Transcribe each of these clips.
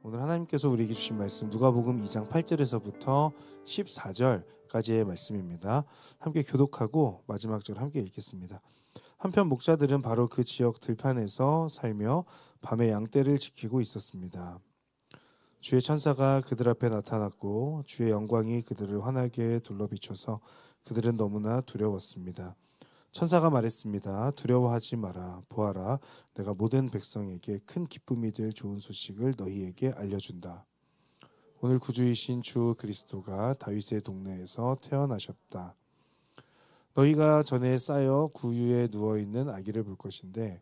오늘 하나님께서 우리에게 주신 말씀 누가복음 2장 8절에서부터 14절까지의 말씀입니다. 함께 교독하고 마지막 절 함께 읽겠습니다. 한편 목자들은 바로 그 지역 들판에서 살며 밤에 양떼를 지키고 있었습니다. 주의 천사가 그들 앞에 나타났고 주의 영광이 그들을 환하게 둘러비춰서 그들은 너무나 두려웠습니다. 천사가 말했습니다. 두려워하지 마라. 보아라, 내가 모든 백성에게 큰 기쁨이 될 좋은 소식을 너희에게 알려준다. 오늘 구주이신 주 그리스도가 다윗의 동네에서 태어나셨다. 너희가 전에 쌓여 구유에 누워있는 아기를 볼 것인데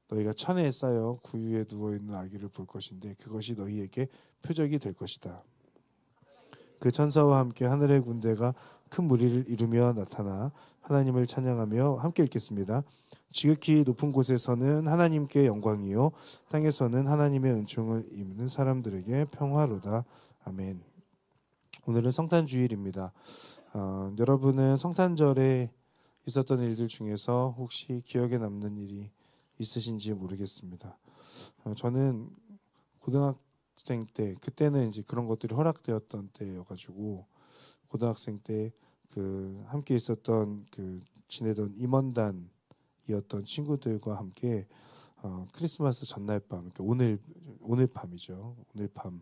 너희가 천에 쌓여 구유에 누워있는 아기를 볼 것인데 그것이 너희에게 표적이 될 것이다. 그 천사와 함께 하늘의 군대가 큰 무리를 이루며 나타나 하나님을 찬양하며 함께 읽겠습니다. 지극히 높은 곳에서는 하나님께 영광이요 땅에서는 하나님의 은총을 입는 사람들에게 평화로다. 아멘. 오늘은 성탄주일입니다. 여러분은 성탄절에 있었던 일들 중에서 혹시 기억에 남는 일이 있으신지 모르겠습니다. 저는 고등학생 때 그때는 이제 그런 것들이 허락되었던 때여가지고 고등학생 때 그 함께 있었던 그 지내던 임원단이었던 친구들과 함께 크리스마스 전날 밤, 그러니까 오늘 밤이죠. 오늘 밤에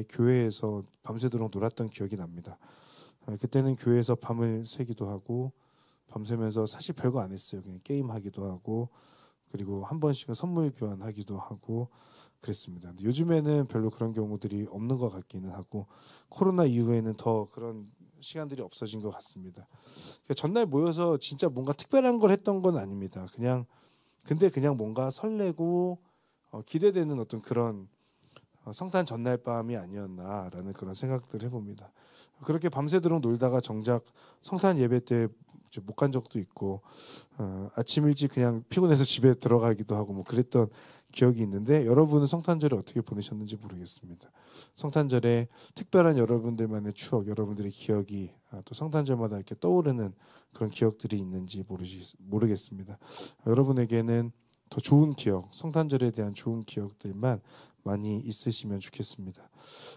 교회에서 밤새도록 놀았던 기억이 납니다. 그때는 교회에서 밤을 새기도 하고 밤새면서 사실 별거 안 했어요. 그냥 게임하기도 하고 그리고 한 번씩은 선물 교환하기도 하고 그랬습니다. 근데 요즘에는 별로 그런 경우들이 없는 것 같기는 하고 코로나 이후에는 더 그런 시간들이 없어진 것 같습니다. 그러니까 전날 모여서 진짜 뭔가 특별한 걸 했던 건 아닙니다. 근데 그냥 뭔가 설레고 기대되는 어떤 그런 성탄 전날 밤이 아니었나라는 그런 생각들을 해봅니다. 그렇게 밤새도록 놀다가 정작 성탄 예배 때 못 간 적도 있고 아침 일찍 그냥 피곤해서 집에 들어가기도 하고 뭐 그랬던 기억이 있는데 여러분은 성탄절을 어떻게 보내셨는지 모르겠습니다. 성탄절에 특별한 여러분들만의 추억, 여러분들의 기억이 또 성탄절마다 이렇게 떠오르는 그런 기억들이 있는지 모르겠습니다. 여러분에게는 더 좋은 기억, 성탄절에 대한 좋은 기억들만 많이 있으시면 좋겠습니다.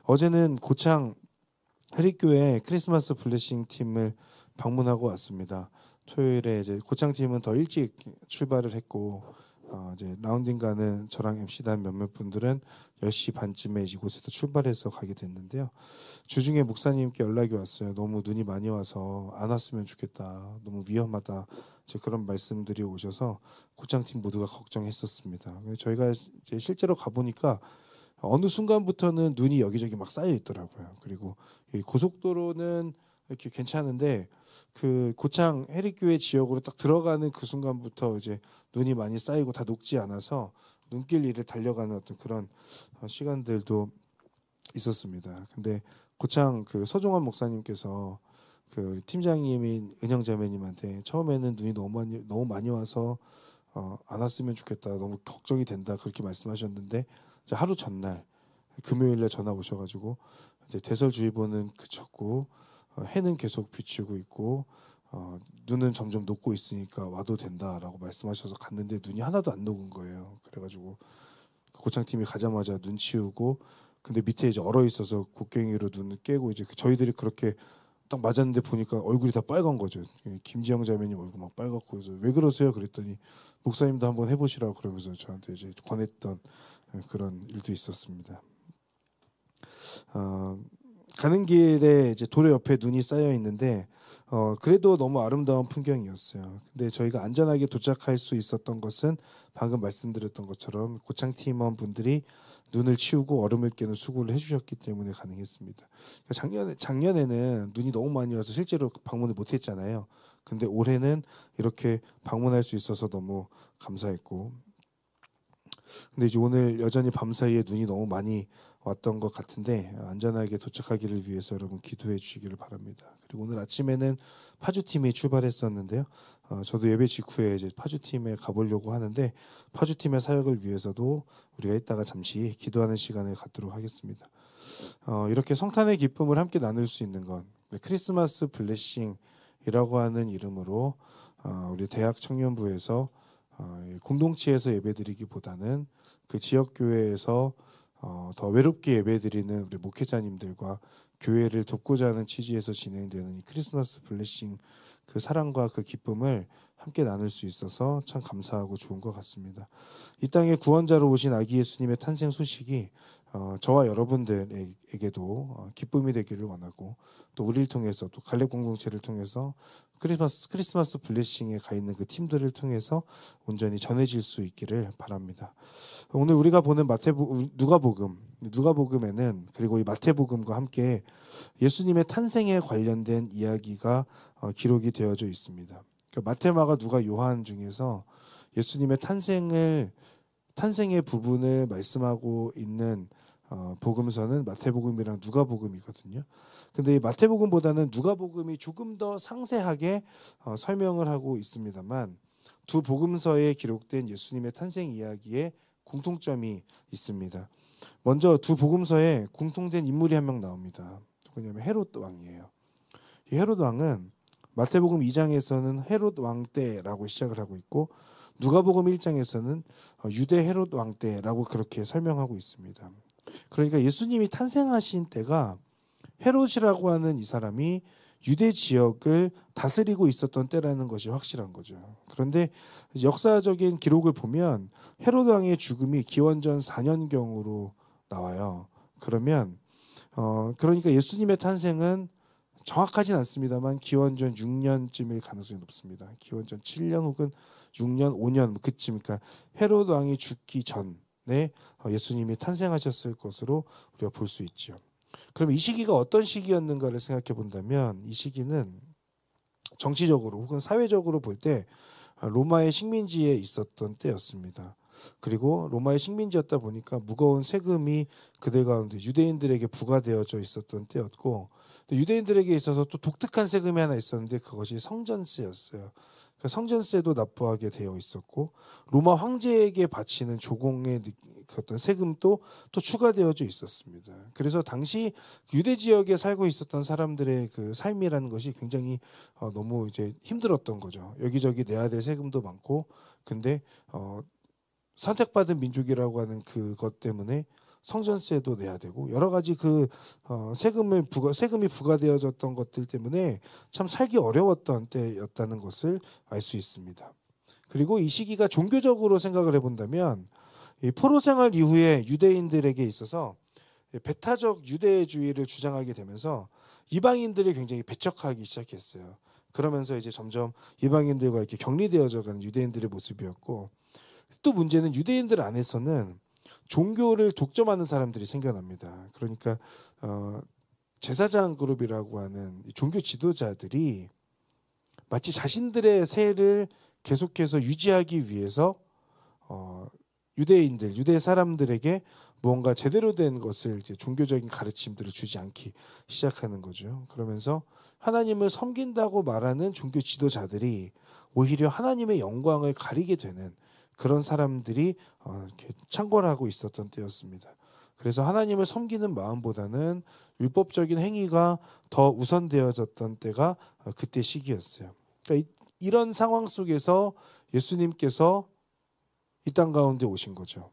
어제는 고창 해리교회 크리스마스 블레싱 팀을 방문하고 왔습니다. 토요일에 이제 고창 팀은 더 일찍 출발을 했고 이제 라운딩 가는 저랑 MC단 몇몇 분들은 10시 반쯤에 이곳에서 출발해서 가게 됐는데요. 주중에 목사님께 연락이 왔어요. 너무 눈이 많이 와서 안 왔으면 좋겠다. 너무 위험하다. 그런 말씀들이 오셔서 고창팀 모두가 걱정했었습니다. 저희가 이제 실제로 가보니까 어느 순간부터는 눈이 여기저기 막 쌓여 있더라고요. 그리고 이 고속도로는 이렇게 괜찮은데 그 고창 해리교회 지역으로 딱 들어가는 그 순간부터 이제 눈이 많이 쌓이고 다 녹지 않아서 눈길 위를 달려가는 어떤 그런 시간들도 있었습니다. 근데 고창 그 서종환 목사님께서 그 팀장님인 은영자매님한테 처음에는 눈이 너무 많이 와서 안 왔으면 좋겠다, 너무 걱정이 된다 그렇게 말씀하셨는데 이제 하루 전날 금요일에 전화 오셔가지고 이제 대설주의보는 그쳤고 해는 계속 비추고 있고 눈은 점점 녹고 있으니까 와도 된다라고 말씀하셔서 갔는데 눈이 하나도 안 녹은 거예요. 그래가지고 고창팀이 가자마자 눈 치우고 근데 밑에 이제 얼어 있어서 곡괭이로 눈을 깨고 이제 저희들이 그렇게 딱 맞았는데 보니까 얼굴이 다 빨간 거죠. 김지영 자매님 얼굴 막 빨갛고 그래서 왜 그러세요? 그랬더니 목사님도 한번 해보시라고 그러면서 저한테 이제 권했던 그런 일도 있었습니다. 가는 길에 이제 도로 옆에 눈이 쌓여 있는데 그래도 너무 아름다운 풍경이었어요. 근데 저희가 안전하게 도착할 수 있었던 것은 방금 말씀드렸던 것처럼 고창 팀원 분들이 눈을 치우고 얼음을 깨는 수고를 해주셨기 때문에 가능했습니다. 작년에는 눈이 너무 많이 와서 실제로 방문을 못했잖아요. 근데 올해는 이렇게 방문할 수 있어서 너무 감사했고, 근데 이제 오늘 여전히 밤사이에 눈이 너무 많이 왔던 것 같은데 안전하게 도착하기를 위해서 여러분 기도해 주시기를 바랍니다. 그리고 오늘 아침에는 파주팀이 출발했었는데요. 저도 예배 직후에 이제 파주팀에 가보려고 하는데 파주팀의 사역을 위해서도 우리가 이따가 잠시 기도하는 시간을 갖도록 하겠습니다. 이렇게 성탄의 기쁨을 함께 나눌 수 있는 건 크리스마스 블레싱이라고 하는 이름으로 우리 대학 청년부에서 공동체에서 예배드리기보다는 그 지역 교회에서 더 외롭게 예배드리는 우리 목회자님들과 교회를 돕고자 하는 취지에서 진행되는 이 크리스마스 블레싱, 그 사랑과 그 기쁨을 함께 나눌 수 있어서 참 감사하고 좋은 것 같습니다. 이 땅에 구원자로 오신 아기 예수님의 탄생 소식이 저와 여러분들에게도 기쁨이 되기를 원하고, 또 우리를 통해서, 또 갈렙 공동체를 통해서 크리스마스 블레싱에 가 있는 그 팀들을 통해서 온전히 전해질 수 있기를 바랍니다. 오늘 우리가 보는 누가복음에는, 그리고 이 마태복음과 함께 예수님의 탄생에 관련된 이야기가 기록이 되어져 있습니다. 그러니까 마태, 마가, 누가, 요한 중에서 예수님의 탄생의 부분을 말씀하고 있는 복음서는 마태복음이랑 누가복음이거든요. 근데 이 마태복음보다는 누가복음이 조금 더 상세하게 설명을 하고 있습니다만, 두 복음서에 기록된 예수님의 탄생 이야기에 공통점이 있습니다. 먼저 두 복음서에 공통된 인물이 한 명 나옵니다. 누구냐면 헤롯 왕이에요. 이 헤롯 왕은 마태복음 2장에서는 헤롯 왕 때라고 시작을 하고 있고, 누가복음 1장에서는 유대 헤롯 왕 때라고 그렇게 설명하고 있습니다. 그러니까 예수님이 탄생하신 때가 헤롯이라고 하는 이 사람이 유대 지역을 다스리고 있었던 때라는 것이 확실한 거죠. 그런데 역사적인 기록을 보면 헤롯 왕의 죽음이 기원전 4년경으로 나와요. 그러니까 예수님의 탄생은 정확하진 않습니다만 기원전 6년쯤일 가능성이 높습니다. 기원전 7년 혹은 6년, 5년 그쯤, 그러니까 헤롯 왕이 죽기 전에 예수님이 탄생하셨을 것으로 우리가 볼 수 있죠. 그럼 이 시기가 어떤 시기였는가를 생각해 본다면, 이 시기는 정치적으로 혹은 사회적으로 볼 때 로마의 식민지에 있었던 때였습니다. 그리고 로마의 식민지였다 보니까 무거운 세금이 그들 가운데 유대인들에게 부과되어져 있었던 때였고, 유대인들에게 있어서 또 독특한 세금이 하나 있었는데 그것이 성전세였어요. 성전세도 납부하게 되어 있었고, 로마 황제에게 바치는 조공의 어떤 세금도 또 추가되어져 있었습니다. 그래서 당시 유대 지역에 살고 있었던 사람들의 그 삶이라는 것이 굉장히 너무 이제 힘들었던 거죠. 여기저기 내야 될 세금도 많고, 근데 선택받은 민족이라고 하는 그것 때문에 성전세도 내야 되고, 여러 가지 세금이 부과되어졌던 것들 때문에 참 살기 어려웠던 때였다는 것을 알 수 있습니다. 그리고 이 시기가 종교적으로 생각을 해본다면, 이 포로 생활 이후에 유대인들에게 있어서 배타적 유대주의를 주장하게 되면서 이방인들이 굉장히 배척하기 시작했어요. 그러면서 이제 점점 이방인들과 이렇게 격리되어져 가는 유대인들의 모습이었고, 또 문제는 유대인들 안에서는 종교를 독점하는 사람들이 생겨납니다. 그러니까 제사장 그룹이라고 하는 종교 지도자들이 마치 자신들의 세를 계속해서 유지하기 위해서 유대 사람들에게 무언가 제대로 된 것을, 이제 종교적인 가르침들을 주지 않기 시작하는 거죠. 그러면서 하나님을 섬긴다고 말하는 종교 지도자들이 오히려 하나님의 영광을 가리게 되는 그런 사람들이 이렇게 창궐하고 있었던 때였습니다. 그래서 하나님을 섬기는 마음보다는 율법적인 행위가 더 우선되어졌던 때가 그때 시기였어요. 그러니까 이런 상황 속에서 예수님께서 이 땅 가운데 오신 거죠.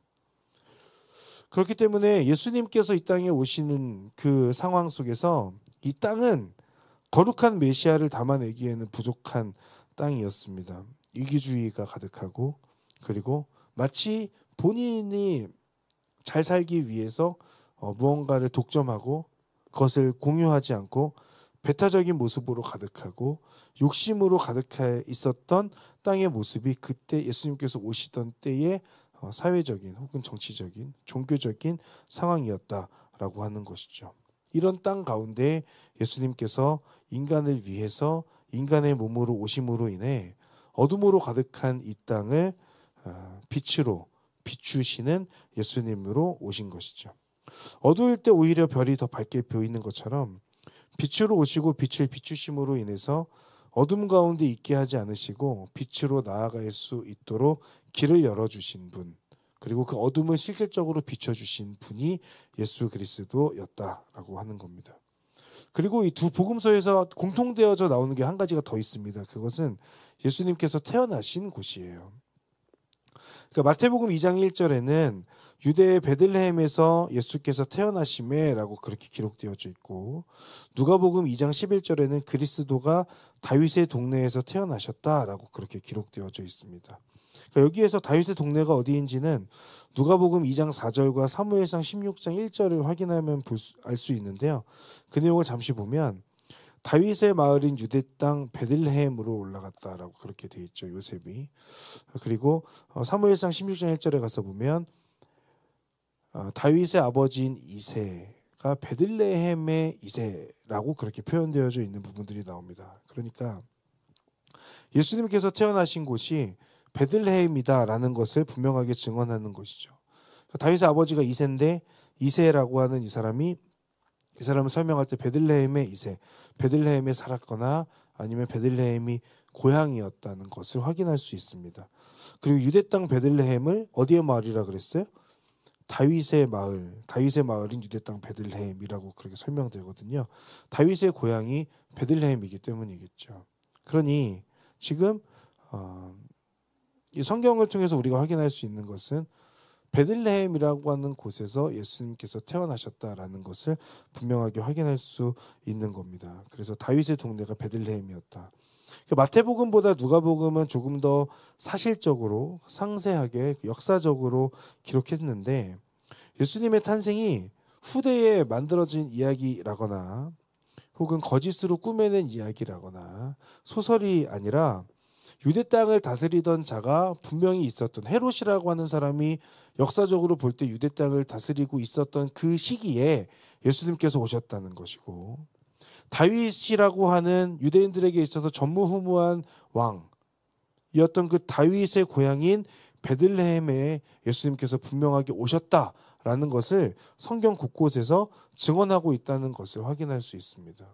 그렇기 때문에 예수님께서 이 땅에 오시는 그 상황 속에서 이 땅은 거룩한 메시아를 담아내기에는 부족한 땅이었습니다. 이기주의가 가득하고, 그리고 마치 본인이 잘 살기 위해서 무언가를 독점하고 그것을 공유하지 않고 배타적인 모습으로 가득하고 욕심으로 가득해 있었던 땅의 모습이 그때 예수님께서 오시던 때의 사회적인 혹은 정치적인 종교적인 상황이었다라고 하는 것이죠. 이런 땅 가운데 예수님께서 인간을 위해서 인간의 몸으로 오심으로 인해 어둠으로 가득한 이 땅을 빛으로 비추시는 예수님으로 오신 것이죠. 어두울 때 오히려 별이 더 밝게 보이는 것처럼 빛으로 오시고 빛을 비추심으로 인해서 어둠 가운데 있게 하지 않으시고 빛으로 나아갈 수 있도록 길을 열어주신 분, 그리고 그 어둠을 실질적으로 비춰주신 분이 예수 그리스도였다라고 하는 겁니다. 그리고 이 두 복음서에서 공통되어져 나오는 게 한 가지가 더 있습니다. 그것은 예수님께서 태어나신 곳이에요. 그러니까 마태복음 2장 1절에는 유대의 베들레헴에서 예수께서 태어나심에라고 그렇게 기록되어져 있고, 누가복음 2장 11절에는 그리스도가 다윗의 동네에서 태어나셨다라고 그렇게 기록되어져 있습니다. 그러니까 여기에서 다윗의 동네가 어디인지는 누가복음 2장 4절과 사무엘상 16장 1절을 확인하면 알 수 있는데요. 그 내용을 잠시 보면 다윗의 마을인 유대 땅 베들레헴으로 올라갔다라고 그렇게 돼 있죠. 요셉이. 그리고 사무엘상 16장 1절에 가서 보면 다윗의 아버지인 이새가 베들레헴의 이새라고 그렇게 표현되어져 있는 부분들이 나옵니다. 그러니까 예수님께서 태어나신 곳이 베들레헴이다라는 것을 분명하게 증언하는 것이죠. 다윗의 아버지가 이새인데 이새라고 하는 이 사람을 설명할 때 베들레헴의 이새, 베들레헴에 살았거나 아니면 베들레헴이 고향이었다는 것을 확인할 수 있습니다. 그리고 유대 땅 베들레헴을 어디의 마을이라 그랬어요? 다윗의 마을인 유대 땅 베들레헴이라고 그렇게 설명되거든요. 다윗의 고향이 베들레헴이기 때문이겠죠. 그러니 지금 이 성경을 통해서 우리가 확인할 수 있는 것은 베들레헴이라고 하는 곳에서 예수님께서 태어나셨다라는 것을 분명하게 확인할 수 있는 겁니다. 그래서 다윗의 동네가 베들레헴이었다. 마태복음보다 누가복음은 조금 더 사실적으로 상세하게 역사적으로 기록했는데, 예수님의 탄생이 후대에 만들어진 이야기라거나 혹은 거짓으로 꾸며낸 이야기라거나 소설이 아니라 유대 땅을 다스리던 자가 분명히 있었던, 헤롯이라고 하는 사람이 역사적으로 볼 때 유대 땅을 다스리고 있었던 그 시기에 예수님께서 오셨다는 것이고, 다윗이라고 하는 유대인들에게 있어서 전무후무한 왕이었던 그 다윗의 고향인 베들레헴에 예수님께서 분명하게 오셨다라는 것을 성경 곳곳에서 증언하고 있다는 것을 확인할 수 있습니다.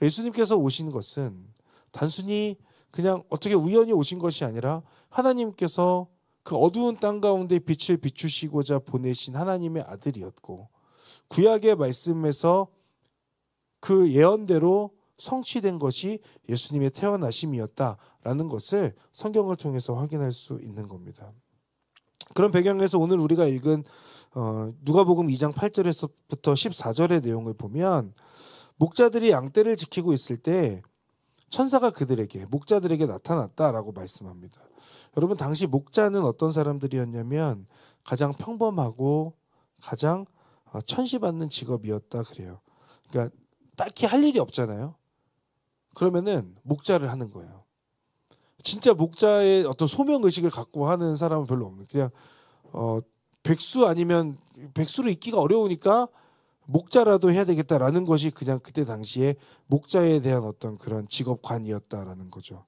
예수님께서 오신 것은 단순히 그냥 어떻게 우연히 오신 것이 아니라 하나님께서 그 어두운 땅 가운데 빛을 비추시고자 보내신 하나님의 아들이었고, 구약의 말씀에서 그 예언대로 성취된 것이 예수님의 태어나심이었다라는 것을 성경을 통해서 확인할 수 있는 겁니다. 그런 배경에서 오늘 우리가 읽은 누가복음 2장 8절에서부터 14절의 내용을 보면, 목자들이 양떼를 지키고 있을 때 천사가 목자들에게 나타났다라고 말씀합니다. 여러분, 당시 목자는 어떤 사람들이었냐면 가장 평범하고 가장 천시받는 직업이었다 그래요. 그러니까 딱히 할 일이 없잖아요. 그러면은 목자를 하는 거예요. 진짜 목자의 어떤 소명 의식을 갖고 하는 사람은 별로 없는, 그냥 백수 아니면 백수로 있기가 어려우니까 목자라도 해야 되겠다라는 것이 그냥 그때 당시에 목자에 대한 어떤 그런 직업관이었다라는 거죠.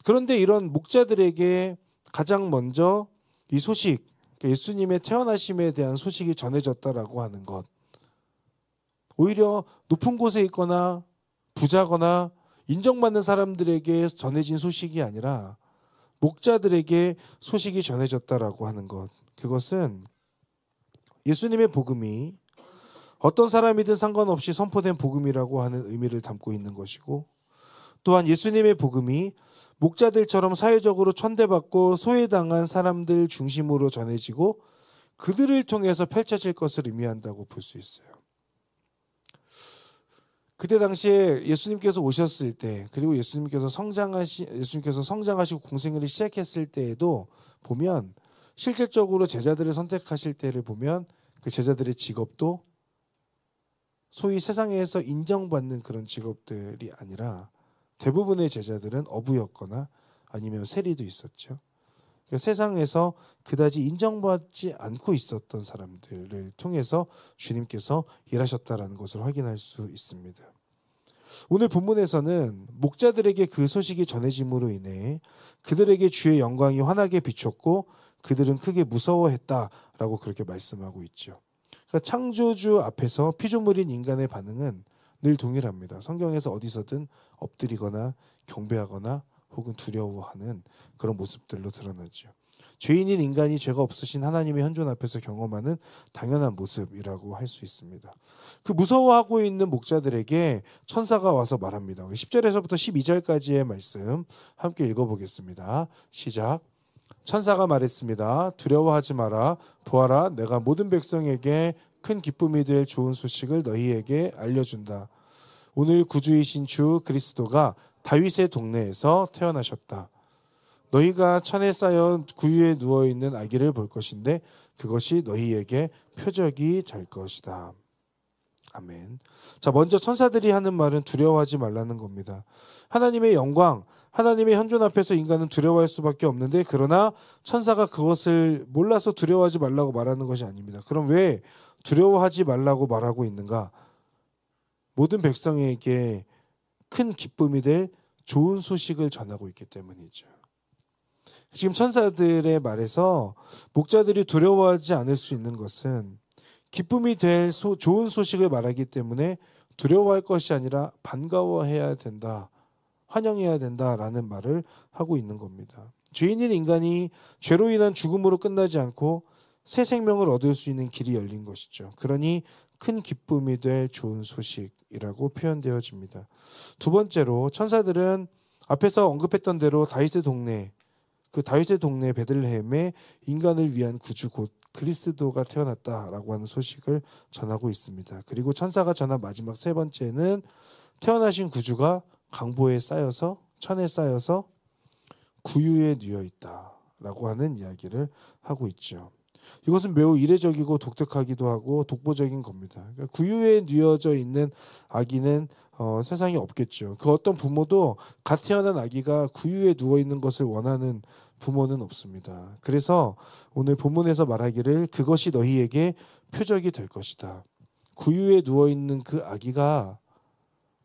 그런데 이런 목자들에게 가장 먼저 이 소식, 예수님의 태어나심에 대한 소식이 전해졌다라고 하는 것, 오히려 높은 곳에 있거나 부자거나 인정받는 사람들에게 전해진 소식이 아니라 목자들에게 소식이 전해졌다라고 하는 것, 그것은 예수님의 복음이 어떤 사람이든 상관없이 선포된 복음이라고 하는 의미를 담고 있는 것이고, 또한 예수님의 복음이 목자들처럼 사회적으로 천대받고 소외당한 사람들 중심으로 전해지고 그들을 통해서 펼쳐질 것을 의미한다고 볼 수 있어요. 그때 당시에 예수님께서 오셨을 때, 그리고 예수님께서 성장하시고 공생애를 시작했을 때에도 보면, 실질적으로 제자들을 선택하실 때를 보면 그 제자들의 직업도 소위 세상에서 인정받는 그런 직업들이 아니라 대부분의 제자들은 어부였거나 아니면 세리도 있었죠. 그러니까 세상에서 그다지 인정받지 않고 있었던 사람들을 통해서 주님께서 일하셨다라는 것을 확인할 수 있습니다. 오늘 본문에서는 목자들에게 그 소식이 전해짐으로 인해 그들에게 주의 영광이 환하게 비췄고 그들은 크게 무서워했다라고 그렇게 말씀하고 있죠. 그러니까 창조주 앞에서 피조물인 인간의 반응은 늘 동일합니다. 성경에서 어디서든 엎드리거나 경배하거나 혹은 두려워하는 그런 모습들로 드러나죠. 죄인인 인간이 죄가 없으신 하나님의 현존 앞에서 경험하는 당연한 모습이라고 할 수 있습니다. 그 무서워하고 있는 목자들에게 천사가 와서 말합니다. 10절에서부터 12절까지의 말씀 함께 읽어보겠습니다. 시작. 천사가 말했습니다. 두려워하지 마라. 보아라, 내가 모든 백성에게 큰 기쁨이 될 좋은 소식을 너희에게 알려준다. 오늘 구주이신 주 그리스도가 다윗의 동네에서 태어나셨다. 너희가 천에 쌓여 구유에 누워있는 아기를 볼 것인데 그것이 너희에게 표적이 될 것이다. 아멘. 자, 먼저 천사들이 하는 말은 두려워하지 말라는 겁니다. 하나님의 영광, 하나님의 현존 앞에서 인간은 두려워할 수밖에 없는데, 그러나 천사가 그것을 몰라서 두려워하지 말라고 말하는 것이 아닙니다. 그럼 왜 두려워하지 말라고 말하고 있는가? 모든 백성에게 큰 기쁨이 될 좋은 소식을 전하고 있기 때문이죠. 지금 천사들의 말에서 목자들이 두려워하지 않을 수 있는 것은 기쁨이 될 좋은 소식을 말하기 때문에 두려워할 것이 아니라 반가워해야 된다, 환영해야 된다라는 말을 하고 있는 겁니다. 죄인인 인간이 죄로 인한 죽음으로 끝나지 않고 새 생명을 얻을 수 있는 길이 열린 것이죠. 그러니 큰 기쁨이 될 좋은 소식이라고 표현되어집니다. 두 번째로 천사들은 앞에서 언급했던 대로 다윗의 동네, 그 다윗의 동네 베들레헴에 인간을 위한 구주 곧 그리스도가 태어났다라고 하는 소식을 전하고 있습니다. 그리고 천사가 전한 마지막 세 번째는 태어나신 구주가 강보에 쌓여서, 천에 쌓여서 구유에 누워 있다라고 하는 이야기를 하고 있죠. 이것은 매우 이례적이고 독특하기도 하고 독보적인 겁니다. 그러니까 구유에 누워져 있는 아기는 세상에 없겠죠. 그 어떤 부모도 갓 태어난 아기가 구유에 누워 있는 것을 원하는 부모는 없습니다. 그래서 오늘 본문에서 말하기를 그것이 너희에게 표적이 될 것이다. 구유에 누워 있는 그 아기가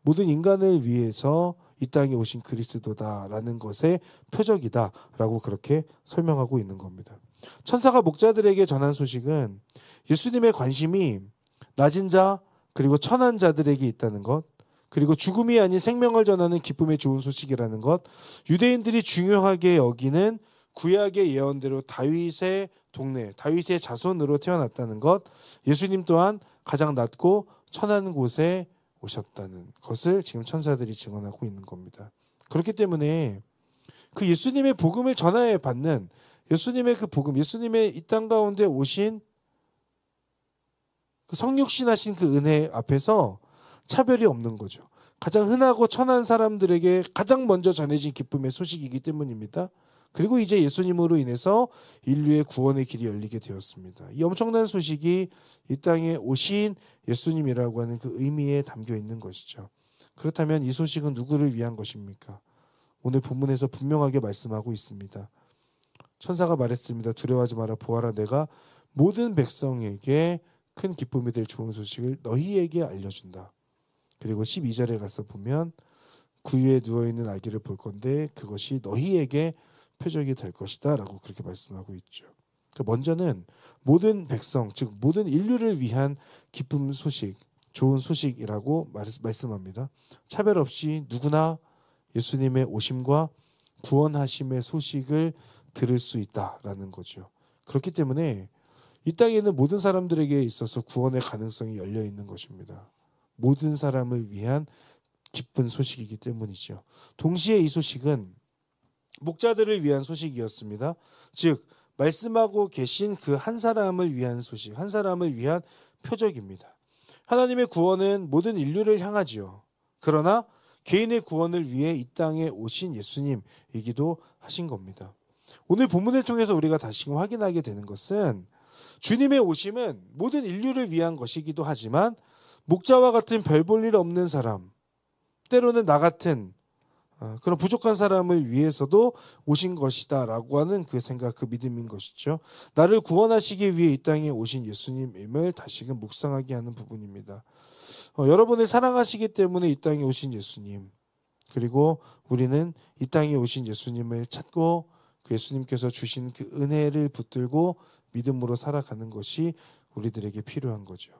모든 인간을 위해서 이 땅에 오신 그리스도다라는 것의 표적이다라고 그렇게 설명하고 있는 겁니다. 천사가 목자들에게 전한 소식은 예수님의 관심이 낮은 자 그리고 천한 자들에게 있다는 것, 그리고 죽음이 아닌 생명을 전하는 기쁨의 좋은 소식이라는 것, 유대인들이 중요하게 여기는 구약의 예언대로 다윗의 동네, 다윗의 자손으로 태어났다는 것, 예수님 또한 가장 낮고 천한 곳에 오셨다는 것을 지금 천사들이 증언하고 있는 겁니다. 그렇기 때문에 그 예수님의 복음을 전하여 받는 예수님의 그 복음, 예수님의 이 땅 가운데 오신 그 성육신하신 그 은혜 앞에서 차별이 없는 거죠. 가장 흔하고 천한 사람들에게 가장 먼저 전해진 기쁨의 소식이기 때문입니다. 그리고 이제 예수님으로 인해서 인류의 구원의 길이 열리게 되었습니다. 이 엄청난 소식이 이 땅에 오신 예수님이라고 하는 그 의미에 담겨 있는 것이죠. 그렇다면 이 소식은 누구를 위한 것입니까? 오늘 본문에서 분명하게 말씀하고 있습니다. 천사가 말했습니다. 두려워하지 마라. 보아라, 내가 모든 백성에게 큰 기쁨이 될 좋은 소식을 너희에게 알려준다. 그리고 12절에 가서 보면 구유에 누워있는 아기를 볼 건데 그것이 너희에게 표적이 될 것이다 라고 그렇게 말씀하고 있죠. 먼저는 모든 백성, 즉 모든 인류를 위한 기쁨 소식, 좋은 소식이라고 말씀합니다. 차별 없이 누구나 예수님의 오심과 구원하심의 소식을 들을 수 있다라는 거죠. 그렇기 때문에 이 땅에 있는 모든 사람들에게 있어서 구원의 가능성이 열려 있는 것입니다. 모든 사람을 위한 기쁜 소식이기 때문이죠. 동시에 이 소식은 목자들을 위한 소식이었습니다. 즉 말씀하고 계신 그 한 사람을 위한 소식, 한 사람을 위한 표적입니다. 하나님의 구원은 모든 인류를 향하지요. 그러나 개인의 구원을 위해 이 땅에 오신 예수님이기도 하신 겁니다. 오늘 본문을 통해서 우리가 다시금 확인하게 되는 것은 주님의 오심은 모든 인류를 위한 것이기도 하지만 목자와 같은 별 볼 일 없는 사람, 때로는 나 같은 그런 부족한 사람을 위해서도 오신 것이다라고 하는 그 생각, 그 믿음인 것이죠. 나를 구원하시기 위해 이 땅에 오신 예수님임을 다시금 묵상하게 하는 부분입니다. 여러분을 사랑하시기 때문에 이 땅에 오신 예수님, 그리고 우리는 이 땅에 오신 예수님을 찾고 그 예수님께서 주신 그 은혜를 붙들고 믿음으로 살아가는 것이 우리들에게 필요한 거죠.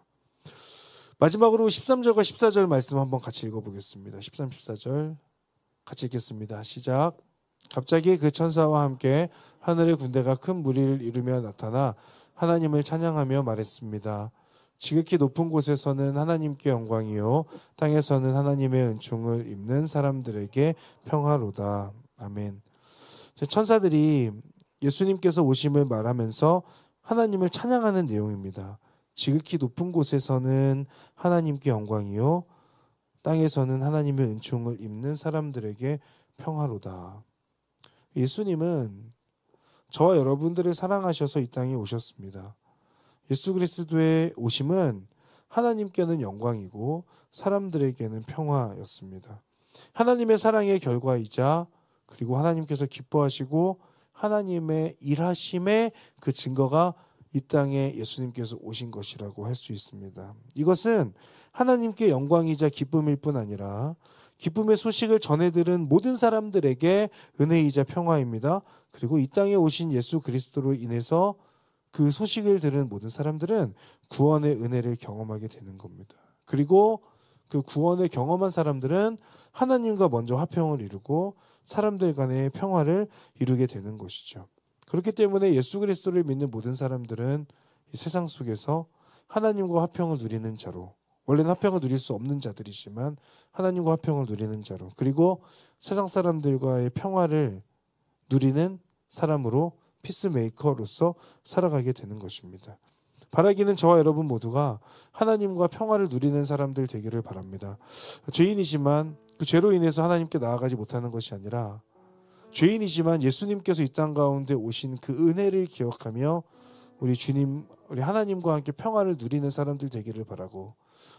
마지막으로 13절과 14절 말씀 한번 같이 읽어보겠습니다. 13, 14절 같이 읽겠습니다. 시작. 갑자기 그 천사와 함께 하늘의 군대가 큰 무리를 이루며 나타나 하나님을 찬양하며 말했습니다. 지극히 높은 곳에서는 하나님께 영광이요 땅에서는 하나님의 은총을 입는 사람들에게 평화로다. 아멘. 천사들이 예수님께서 오심을 말하면서 하나님을 찬양하는 내용입니다. 지극히 높은 곳에서는 하나님께 영광이요 땅에서는 하나님의 은총을 입는 사람들에게 평화로다. 예수님은 저와 여러분들을 사랑하셔서 이 땅에 오셨습니다. 예수 그리스도의 오심은 하나님께는 영광이고 사람들에게는 평화였습니다. 하나님의 사랑의 결과이자 그리고 하나님께서 기뻐하시고 하나님의 일하심의 그 증거가 이 땅에 예수님께서 오신 것이라고 할 수 있습니다. 이것은 하나님께 영광이자 기쁨일 뿐 아니라 기쁨의 소식을 전해들은 모든 사람들에게 은혜이자 평화입니다. 그리고 이 땅에 오신 예수 그리스도로 인해서 그 소식을 들은 모든 사람들은 구원의 은혜를 경험하게 되는 겁니다. 그리고 그 구원을 경험한 사람들은 하나님과 먼저 화평을 이루고 사람들 간의 평화를 이루게 되는 것이죠. 그렇기 때문에 예수 그리스도를 믿는 모든 사람들은 이 세상 속에서 하나님과 화평을 누리는 자로, 원래는 화평을 누릴 수 없는 자들이지만 하나님과 화평을 누리는 자로, 그리고 세상 사람들과의 평화를 누리는 사람으로 피스메이커로서 살아가게 되는 것입니다. 바라기는 저와 여러분 모두가 하나님과 평화를 누리는 사람들 되기를 바랍니다. 죄인이지만 그 죄로 인해서 하나님께 나아가지 못하는 것이 아니라 죄인이지만 예수님께서 이 땅 가운데 오신 그 은혜를 기억하며 우리 주님, 우리 하나님과 함께 평화를 누리는 사람들 되기를 바라고,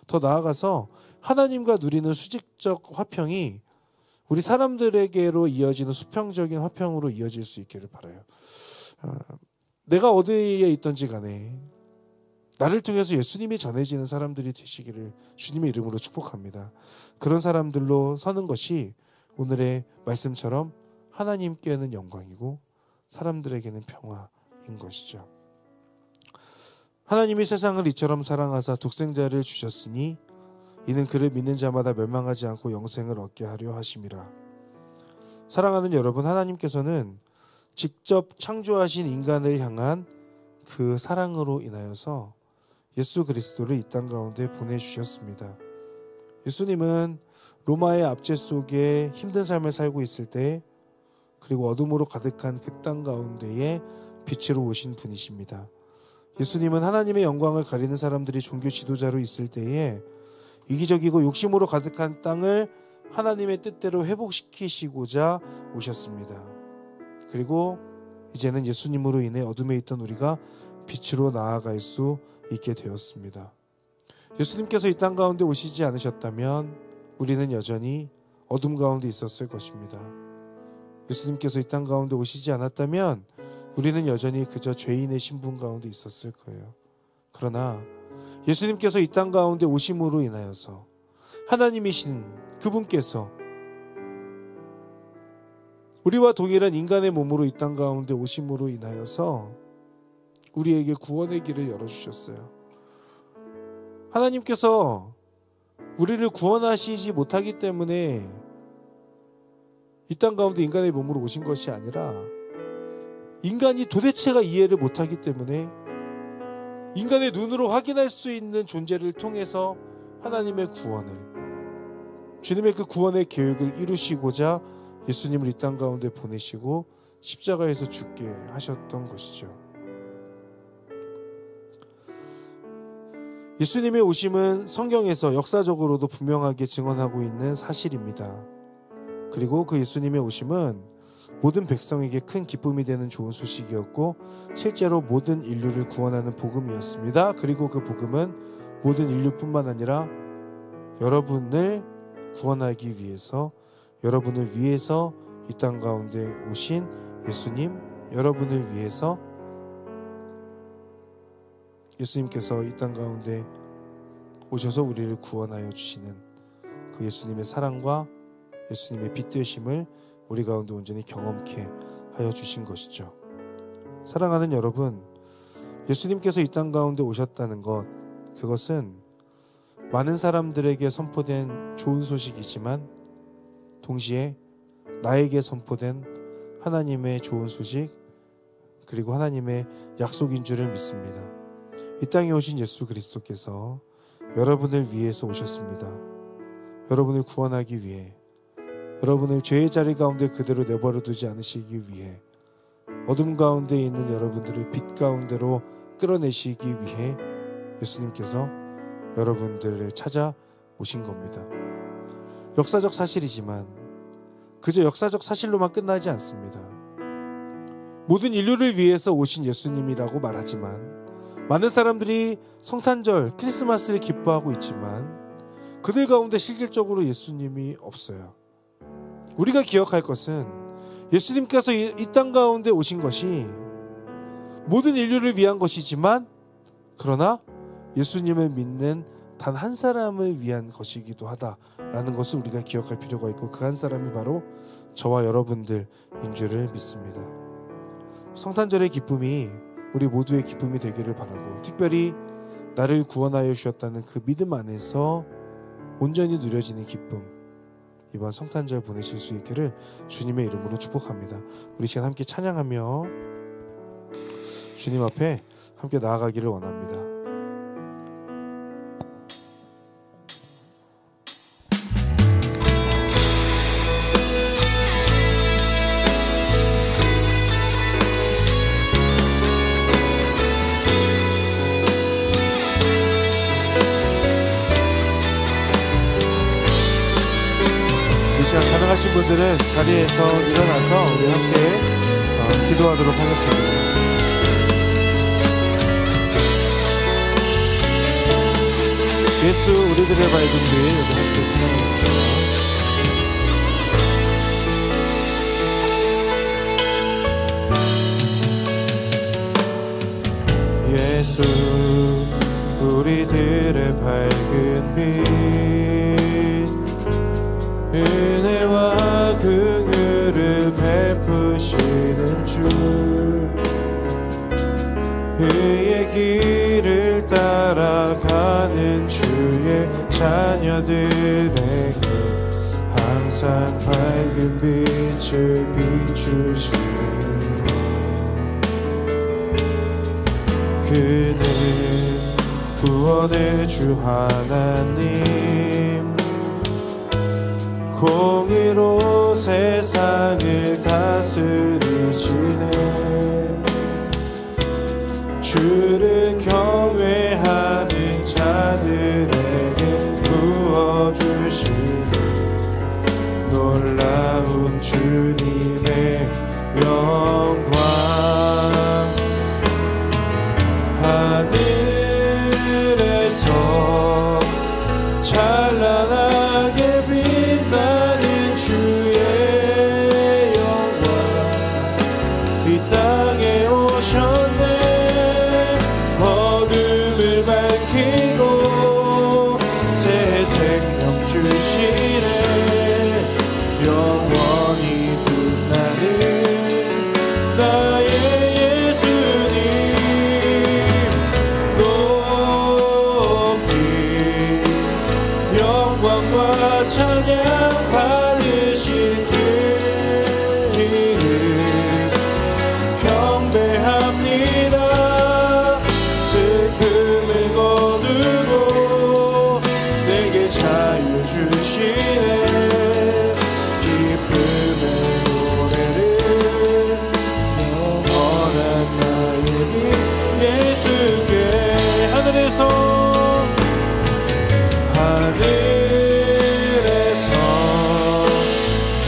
더 나아가서 하나님과 누리는 수직적 화평이 우리 사람들에게로 이어지는 수평적인 화평으로 이어질 수 있기를 바라요. 내가 어디에 있든지 간에 나를 통해서 예수님이 전해지는 사람들이 되시기를 주님의 이름으로 축복합니다. 그런 사람들로 서는 것이 오늘의 말씀처럼 하나님께는 영광이고 사람들에게는 평화인 것이죠. 하나님이 세상을 이처럼 사랑하사 독생자를 주셨으니 이는 그를 믿는 자마다 멸망하지 않고 영생을 얻게 하려 하심이라. 사랑하는 여러분, 하나님께서는 직접 창조하신 인간을 향한 그 사랑으로 인하여서 예수 그리스도를 이 땅 가운데 보내주셨습니다. 예수님은 로마의 압제 속에 힘든 삶을 살고 있을 때, 그리고 어둠으로 가득한 그 땅 가운데에 빛으로 오신 분이십니다. 예수님은 하나님의 영광을 가리는 사람들이 종교 지도자로 있을 때에 이기적이고 욕심으로 가득한 땅을 하나님의 뜻대로 회복시키시고자 오셨습니다. 그리고 이제는 예수님으로 인해 어둠에 있던 우리가 빛으로 나아갈 수 있게 되었습니다. 예수님께서 이 땅 가운데 오시지 않으셨다면 우리는 여전히 어둠 가운데 있었을 것입니다. 예수님께서 이 땅 가운데 오시지 않았다면 우리는 여전히 그저 죄인의 신분 가운데 있었을 거예요. 그러나 예수님께서 이 땅 가운데 오심으로 인하여서 하나님이신 그분께서 우리와 동일한 인간의 몸으로 이 땅 가운데 오심으로 인하여서 우리에게 구원의 길을 열어주셨어요. 하나님께서 우리를 구원하시지 못하기 때문에 이 땅 가운데 인간의 몸으로 오신 것이 아니라 인간이 도대체가 이해를 못하기 때문에 인간의 눈으로 확인할 수 있는 존재를 통해서 하나님의 구원을, 주님의 그 구원의 계획을 이루시고자 예수님을 이 땅 가운데 보내시고 십자가에서 죽게 하셨던 것이죠. 예수님의 오심은 성경에서 역사적으로도 분명하게 증언하고 있는 사실입니다. 그리고 그 예수님의 오심은 모든 백성에게 큰 기쁨이 되는 좋은 소식이었고 실제로 모든 인류를 구원하는 복음이었습니다. 그리고 그 복음은 모든 인류뿐만 아니라 여러분을 구원하기 위해서, 여러분을 위해서 이 땅 가운데 오신 예수님, 여러분을 위해서 예수님께서 이 땅 가운데 오셔서 우리를 구원하여 주시는 그 예수님의 사랑과 예수님의 빛 되심을 우리 가운데 온전히 경험케 하여 주신 것이죠. 사랑하는 여러분, 예수님께서 이 땅 가운데 오셨다는 것, 그것은 많은 사람들에게 선포된 좋은 소식이지만 동시에 나에게 선포된 하나님의 좋은 소식, 그리고 하나님의 약속인 줄을 믿습니다. 이 땅에 오신 예수 그리스도께서 여러분을 위해서 오셨습니다. 여러분을 구원하기 위해, 여러분을 죄의 자리 가운데 그대로 내버려 두지 않으시기 위해 어둠 가운데 있는 여러분들을 빛 가운데로 끌어내시기 위해 예수님께서 여러분들을 찾아 오신 겁니다. 역사적 사실이지만 그저 역사적 사실로만 끝나지 않습니다. 모든 인류를 위해서 오신 예수님이라고 말하지만 많은 사람들이 성탄절, 크리스마스를 기뻐하고 있지만 그들 가운데 실질적으로 예수님이 없어요. 우리가 기억할 것은 예수님께서 이 땅 가운데 오신 것이 모든 인류를 위한 것이지만 그러나 예수님을 믿는 단 한 사람을 위한 것이기도 하다라는 것을 우리가 기억할 필요가 있고, 그 한 사람이 바로 저와 여러분들인 줄을 믿습니다. 성탄절의 기쁨이 우리 모두의 기쁨이 되기를 바라고, 특별히 나를 구원하여 주셨다는 그 믿음 안에서 온전히 누려지는 기쁨, 이번 성탄절 보내실 수 있기를 주님의 이름으로 축복합니다. 우리 시간 함께 찬양하며 주님 앞에 함께 나아가기를 원합니다. 가능하신 분들은 자리에서 일어나서 우리 함께 기도하도록 하겠습니다. 예수 우리들의 밝은 빛, 우리 함께 찬양하겠습니다. 예수 우리들의 밝은 빛, 은혜와 긍휼을 베푸시는 주, 그의 길을 따라가는 주의 자녀들에게 항상 밝은 빛을 비추시네. 그는 구원의 주 하나님, 공의로 세상을 다스리시네. 주를 경외하는 자들에게 부어주시는 놀라운 주님의 영광. 하늘에서 찬란하게 빛나는 주의 영광, 이 땅에 오셨네. 어둠을 밝히고 새 생명 주시네. 영원히 빛나는 나의 예수님, 높이 영광과 찬양 받으실 그 이름 경배합니다. 슬픔을 거두고 내게 자유 주시네. 기쁨의 노래를 영원한 나의 빛 예수께. 하늘에서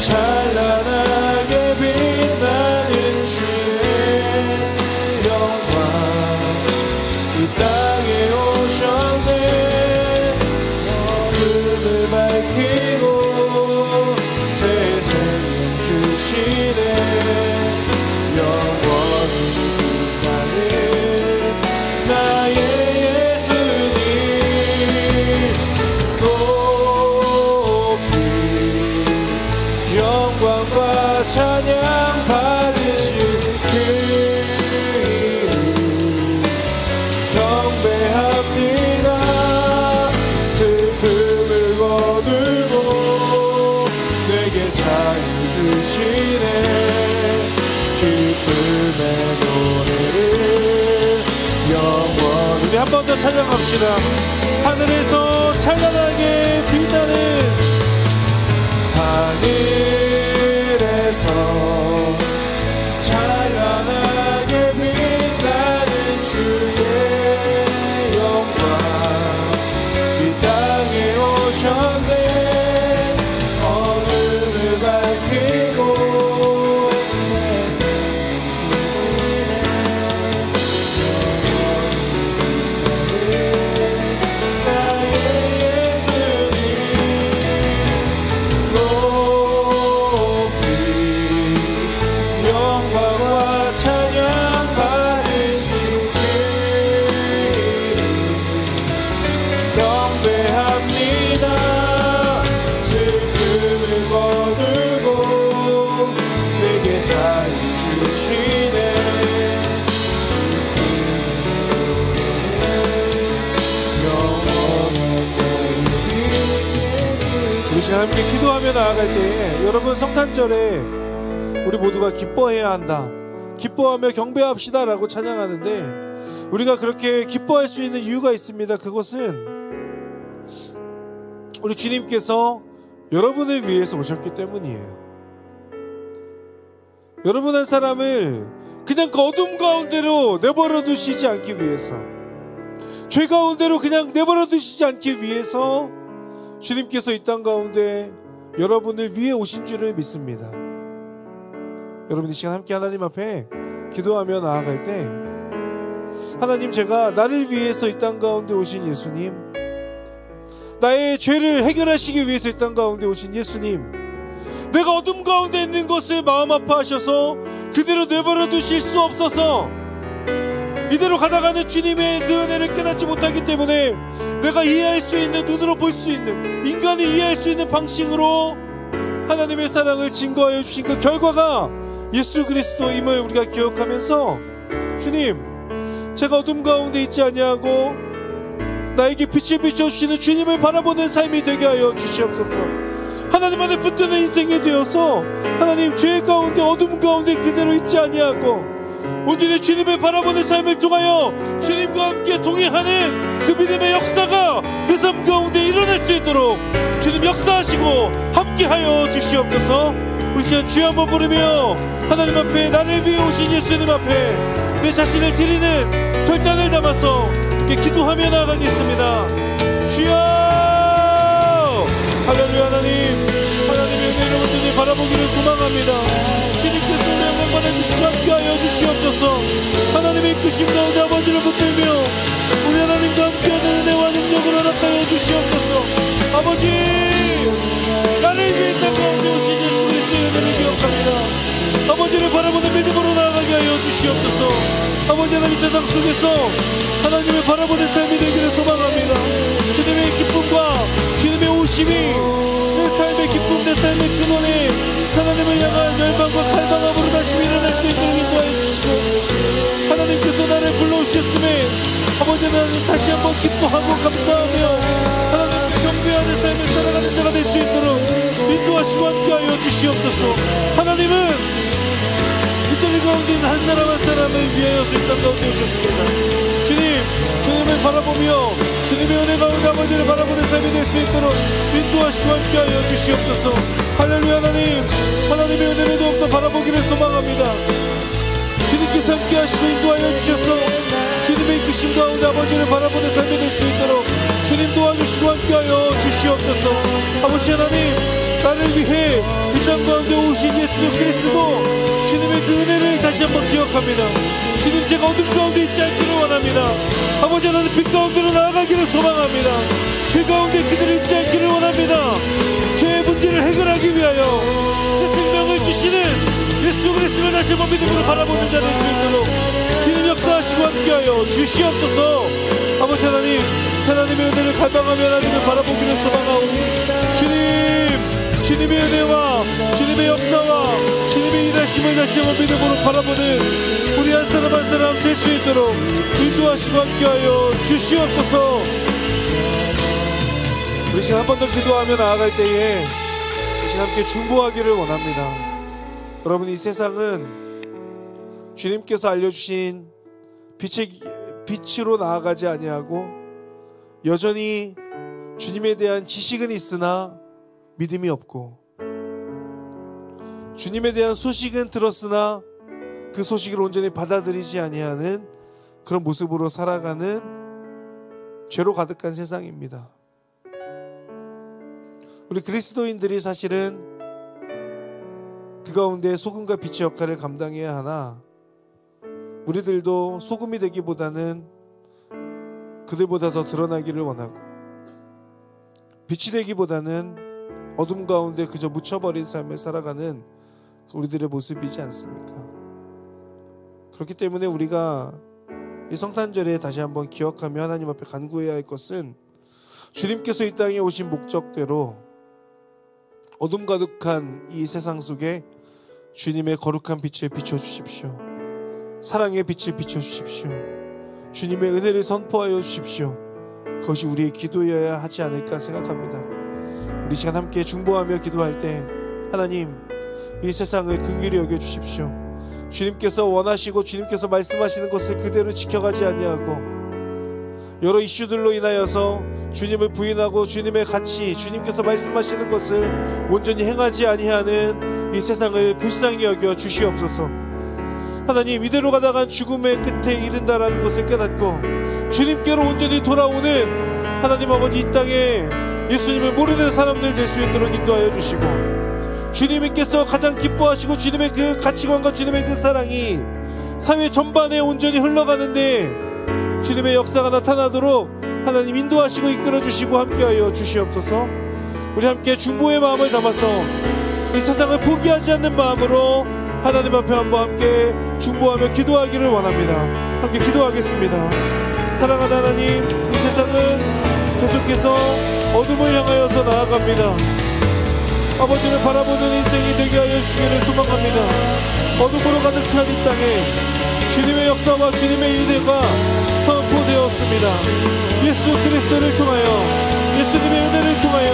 찬란하게 빛나는 주의 영광, 이 땅에 오셨네. 어둠을 밝히고 새 생명 주시네. 영원히 빛나는 나의 예수님, 높이 영광과 찬양 받으실 그 이름 경배합니다. 슬픔을 거두고 내게 자유 주시네. 기쁨의 노래를 영원히. 우리 한 번 더 찬양합시다. 하늘에서 찬란하게 빛나는, 하늘에서 찬란하게 시간 함께 기도하며 나아갈 때에 여러분 성탄절에 우리 모두가 기뻐해야 한다, 기뻐하며 경배합시다 라고 찬양하는데 우리가 그렇게 기뻐할 수 있는 이유가 있습니다. 그것은 우리 주님께서 여러분을 위해서 오셨기 때문이에요. 여러분 한 사람을 그냥 그 어둠 가운데로 내버려 두시지 않기 위해서, 죄 가운데로 그냥 내버려 두시지 않기 위해서 주님께서 이 땅 가운데 여러분을 위해 오신 줄을 믿습니다. 여러분 이 시간 함께 하나님 앞에 기도하며 나아갈 때, 하나님, 제가 나를 위해서 이 땅 가운데 오신 예수님, 나의 죄를 해결하시기 위해서 이 땅 가운데 오신 예수님, 내가 어둠 가운데 있는 것을 마음 아파하셔서 그대로 내버려 두실 수 없어서 이대로 가다가는 주님의 그 은혜를 깨닫지 못하기 때문에 내가 이해할 수 있는, 눈으로 볼 수 있는, 인간이 이해할 수 있는 방식으로 하나님의 사랑을 증거하여 주신 그 결과가 예수 그리스도임을 우리가 기억하면서, 주님, 제가 어둠 가운데 있지 아니하고 나에게 빛을 비춰주시는 주님을 바라보는 삶이 되게 하여 주시옵소서. 하나님 안에 붙드는 인생이 되어서 하나님, 죄 가운데 어둠 가운데 그대로 있지 아니하고 온전히 주님을 바라보는 삶을 통하여 주님과 함께 동행하는 그 믿음의 역사가 내 삶 가운데 일어날 수 있도록 주님 역사하시고 함께하여 주시옵소서. 우리 시간 주여 한번 부르며 하나님 앞에, 나를 위해 오신 예수님 앞에 내 자신을 드리는 결단을 담아서 이렇게 기도하며 나아가겠습니다. 주여, 할렐루야. 하나님의 은혜를 온전히 바라보기를 소망합니다. 주님께서 우리 영광 받아주시고 함께하여 주시옵소서. 하나님의 이끄심 가운데 아버지를 붙들며 우리 하나님과 함께하는 은혜와 능력을 허락하여 주시옵소서. 아버지, 나를 위해 땅 가운데 오신 예수 그리스도의 은혜를 기억합니다. 아버지를 바라보는 믿음으로 나아가게 하여 주시옵소서. 아버지, 하나님, 세상 속에서 하나님을 바라보는 삶이 되기를 소망합니다. 주님의 기쁨과 주님의 오심이 내 삶의 기쁨, 내 삶의 근원에 하나님을 향한 열망과 갈망함으로 다시 일어날 수 있도록 인도하여 주시고, 하나님께서 나를 불러오셨음에 아버지, 하나님 다시 한번 기뻐하고 감사하며 하나님께 경배하는 삶을 살아가는 자가 될 수 있도록 인도하시고 함께하여 주시옵소서. 하나님은 이 소리 가운데 있는 한 사람 한 사람을 위하여서 이 땅 가운데 오셨습니다. 주님, 주님을 바라보며 주님의 은혜 가운데 아버지를 바라보는 삶이 될 수 있도록 인도하시고 함께하여 주시옵소서. 할렐루야. 하나님의 은혜를 더욱더 바라보기를 소망합니다. 주님께서 함께하시고 인도하여 주셔서 주님의 이끄심 가운데 아버지를 바라보는 삶이 될 수 있도록 주님 도와주시고 함께하여 주시옵소서. 아버지 하나님, 나를 위해 이 땅 가운데 오신 예수 그리스도, 주님의 그 은혜를 다시 한번 기억합니다. 주님, 제가 어둠 가운데 있지 않기를 원합니다. 아버지 하나님, 빛 가운데로 나아가기를 소망합니다. 죄 가운데 그대로 있지 않기를 원합니다. 죄의 문제를 해결하기 위하여 새 생명을 주시는 예수 그리스도를 다시 한번 믿음으로 바라보는 자 될 수 있도록 주님 역사하시고 함께하여 주시옵소서. 아버지 하나님, 하나님의 은혜를 갈망하며 하나님을 바라보기를 소망하오니 주님의 은혜와 주님의 역사와 주님의 일하심을 다시 한번 믿음으로 바라보는 우리 한 사람 한 사람 될 수 있도록 인도하시고 함께하여 주시옵소서. 우리 시간 한 번 더 기도하며 나아갈 때에 우리 시간 함께 중보하기를 원합니다. 여러분, 이 세상은 주님께서 알려주신 빛으로 나아가지 아니하고 여전히 주님에 대한 지식은 있으나 믿음이 없고, 주님에 대한 소식은 들었으나 그 소식을 온전히 받아들이지 아니하는 그런 모습으로 살아가는 죄로 가득한 세상입니다. 우리 그리스도인들이 사실은 그 가운데 소금과 빛의 역할을 감당해야 하나, 우리들도 소금이 되기보다는 그들보다 더 드러나기를 원하고, 빛이 되기보다는 어둠 가운데 그저 묻혀버린 삶을 살아가는 우리들의 모습이지 않습니까? 그렇기 때문에 우리가 이 성탄절에 다시 한번 기억하며 하나님 앞에 간구해야 할 것은, 주님께서 이 땅에 오신 목적대로 어둠 가득한 이 세상 속에 주님의 거룩한 빛을 비춰주십시오. 사랑의 빛을 비춰주십시오. 주님의 은혜를 선포하여 주십시오. 그것이 우리의 기도여야 하지 않을까 생각합니다. 우리 우리 시간 함께 중보하며 기도할 때 하나님, 이 세상을 긍휼히 여겨 주십시오. 주님께서 원하시고 주님께서 말씀하시는 것을 그대로 지켜가지 아니하고 여러 이슈들로 인하여서 주님을 부인하고 주님의 가치, 주님께서 말씀하시는 것을 온전히 행하지 아니하는 이 세상을 불쌍히 여겨 주시옵소서. 하나님, 이대로 가다간 죽음의 끝에 이른다라는 것을 깨닫고 주님께로 온전히 돌아오는 하나님 아버지, 이 땅에 예수님을 모르는 사람들 될 수 있도록 인도하여 주시고, 주님께서 가장 기뻐하시고 주님의 그 가치관과 주님의 그 사랑이 사회 전반에 온전히 흘러가는데 주님의 역사가 나타나도록 하나님 인도하시고 이끌어주시고 함께하여 주시옵소서. 우리 함께 중보의 마음을 담아서 이 세상을 포기하지 않는 마음으로 하나님 앞에 한번 함께 중보하며 기도하기를 원합니다. 함께 기도하겠습니다. 사랑하는 하나님, 이 세상은 계속해서 어둠을 향하여서 나아갑니다. 아버지를 바라보는 인생이 되게 하여 주시기를 소망합니다. 어둠으로 가득한 이 땅에 주님의 역사와 주님의 은혜가 선포되었습니다. 예수 그리스도를 통하여, 예수님의 은혜를 통하여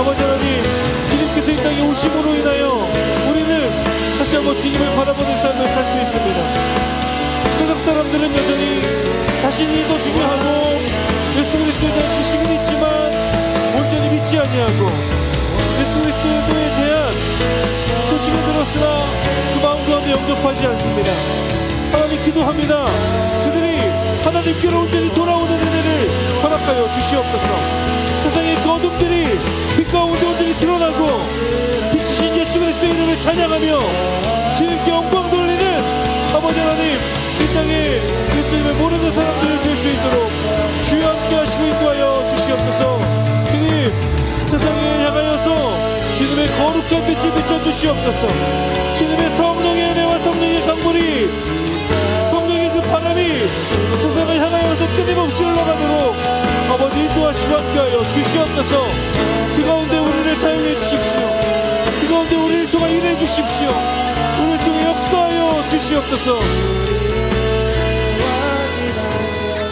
아버지 하나님, 주님께서 이 땅에 오심으로 인하여 우리는 다시 한번 주님을 바라보는 삶을 살 수 있습니다. 세상 사람들은 여전히 자신이 더 중요하고 예수 그리스도에 대한 지식은 있지만 온전히 믿지 아니하고 예수 그리스도에 대한 소식을 들었으나 그 마음 가운데 영접하지 않습니다. 하나님, 기도합니다. 그들이 하나님께로 온전히 돌아오는 은혜를 허락하여 주시옵소서. 세상의 그 어둠들이 빛 가운데 온전히 드러나고 빛이신 예수 그리스도의 이름을 찬양하며 주님께 영광 돌리는 아버지 하나님, 이 땅에 예수님을 모르는 사람들을 될 수 있도록 주여 함께 하시고 인도하여 주시옵소서. 주님, 세상에 향하여서 주님의 거룩한 빛을 비춰주시옵소서. 주님의 성령의 은혜와 성령의 강물이, 성령의 그 바람이 세상을 향하여서 끊임없이 흘러가도록 아버지 인도하시고 함께하여 주시옵소서. 그 가운데 우리를 사용해 주십시오. 그 가운데 우리를 통해 일해 주십시오. 우리를 통해 역사하여 주시옵소서.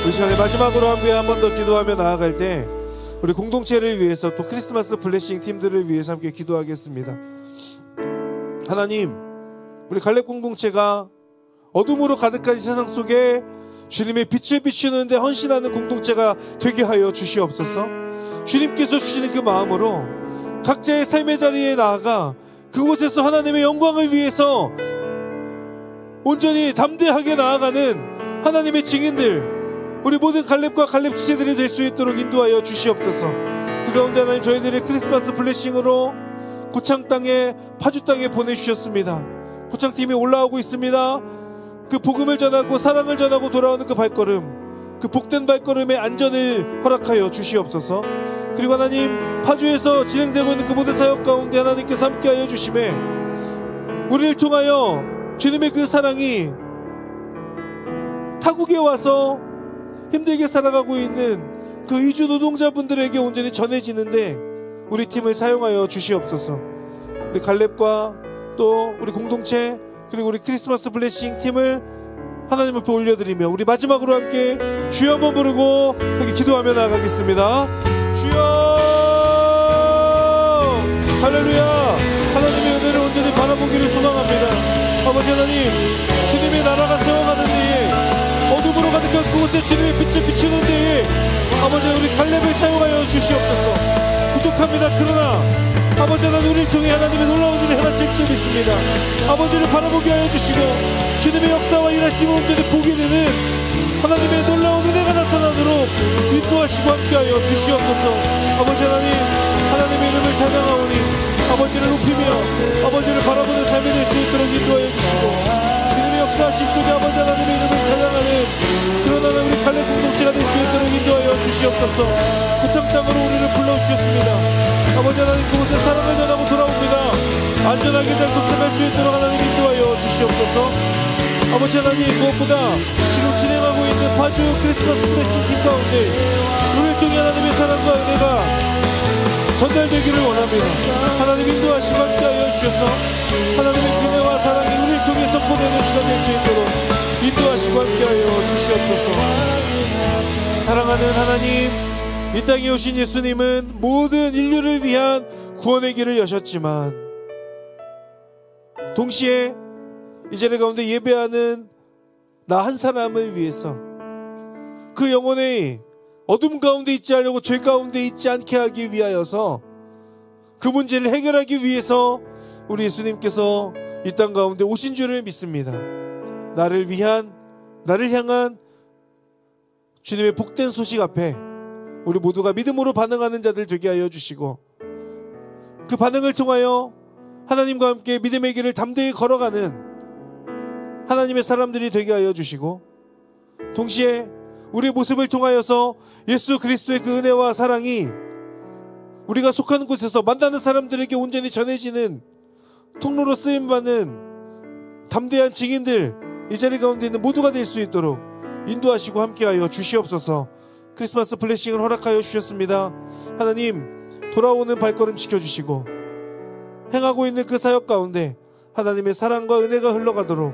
이 시간에 마지막으로 함께 한 번 더 기도하며 나아갈 때 우리 공동체를 위해서, 또 크리스마스 블레싱 팀들을 위해서 함께 기도하겠습니다. 하나님, 우리 갈렙 공동체가 어둠으로 가득한 세상 속에 주님의 빛을 비추는데 헌신하는 공동체가 되게 하여 주시옵소서. 주님께서 주시는 그 마음으로 각자의 삶의 자리에 나아가 그곳에서 하나님의 영광을 위해서 온전히 담대하게 나아가는 하나님의 증인들, 우리 모든 갈렙과 갈렙 지체들이 될 수 있도록 인도하여 주시옵소서. 그 가운데 하나님, 저희들의 크리스마스 블레싱으로 고창 땅에, 파주 땅에 보내주셨습니다. 고창팀이 올라오고 있습니다. 그 복음을 전하고 사랑을 전하고 돌아오는 그 발걸음, 그 복된 발걸음의 안전을 허락하여 주시옵소서. 그리고 하나님, 파주에서 진행되고 있는 그 모든 사역 가운데 하나님께서 함께하여 주심에 우리를 통하여 주님의 그 사랑이 타국에 와서 힘들게 살아가고 있는 그 이주 노동자분들에게 온전히 전해지는데 우리 팀을 사용하여 주시옵소서. 우리 갈렙과 또 우리 공동체, 그리고 우리 크리스마스 블레싱 팀을 하나님 앞에 올려드리며 우리 마지막으로 함께 주여 한번 부르고 함께 기도하며 나아가겠습니다. 주여, 할렐루야. 하나님의 은혜를 온전히 바라보기를 소망합니다. 아버지 하나님, 주님의 나라가 세워가는 데에, 어둠으로 가득한 그곳에 주님의 빛을 비추는 데에 아버지, 우리 갈렙을 사용하여 주시옵소서. 부족합니다. 그러나 아버지 하나님, 우리를 통해 하나님의 놀라운 일을 행하실 줄 믿습니다. 아버지를 바라보게 하여 주시고 주님의 역사와 일하심을 온전히 보게 되는 하나님의 놀라운 은혜가 나타나도록 인도하시고 함께하여 주시옵소서. 아버지 하나님, 하나님의 이름을 찬양하오니 아버지를 높이며 아버지를 바라보는 삶이 될 수 있도록 인도하여 주시고, 주님의 역사하심 속에 아버지 하나님의 이름을 찬양하는 그런 하나 우리 갈렙 공동체가 될 수 있도록 인도하여 주시옵소서. 고창 땅으로 우리를 불러주셨습니다. 아버지 하나님, 그곳에 사랑을 전하고 돌아옵니다. 안전하게 잘 도착할 수 있도록 하나님 인도하여 주시옵소서. 아버지 하나님, 무엇보다 지금 진행하고 있는 파주 크리스마스 블레싱 팀 가운데 우리를 통해 하나님의 사랑과 은혜가 전달되기를 원합니다. 하나님 인도하시고 함께하여 주셔서 하나님의 은혜와 사랑이 우리를 통해 선포되는 시간 될 수 있도록 인도하시고 함께하여 주시옵소서. 사랑하는 하나님, 이 땅에 오신 예수님은 모든 인류를 위한 구원의 길을 여셨지만 동시에 이 자리 가운데 예배하는 나 한 사람을 위해서 그 영혼의 어둠 가운데 있지 않으려고 죄 가운데 있지 않게 하기 위하여서 그 문제를 해결하기 위해서 우리 예수님께서 이 땅 가운데 오신 줄을 믿습니다. 나를 향한 주님의 복된 소식 앞에 우리 모두가 믿음으로 반응하는 자들 되게 하여 주시고 그 반응을 통하여 하나님과 함께 믿음의 길을 담대히 걸어가는 하나님의 사람들이 되게 하여 주시고 동시에 우리의 모습을 통하여서 예수 그리스도의 그 은혜와 사랑이 우리가 속하는 곳에서 만나는 사람들에게 온전히 전해지는 통로로 쓰임받는 담대한 증인들 이 자리 가운데 있는 모두가 될 수 있도록 인도하시고 함께하여 주시옵소서. 크리스마스 블레싱을 허락하여 주셨습니다. 하나님 돌아오는 발걸음 지켜주시고 행하고 있는 그 사역 가운데 하나님의 사랑과 은혜가 흘러가도록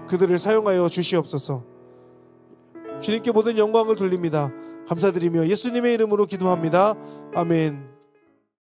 그들을 사용하여 주시옵소서. 주님께 모든 영광을 돌립니다. 감사드리며 예수님의 이름으로 기도합니다. 아멘.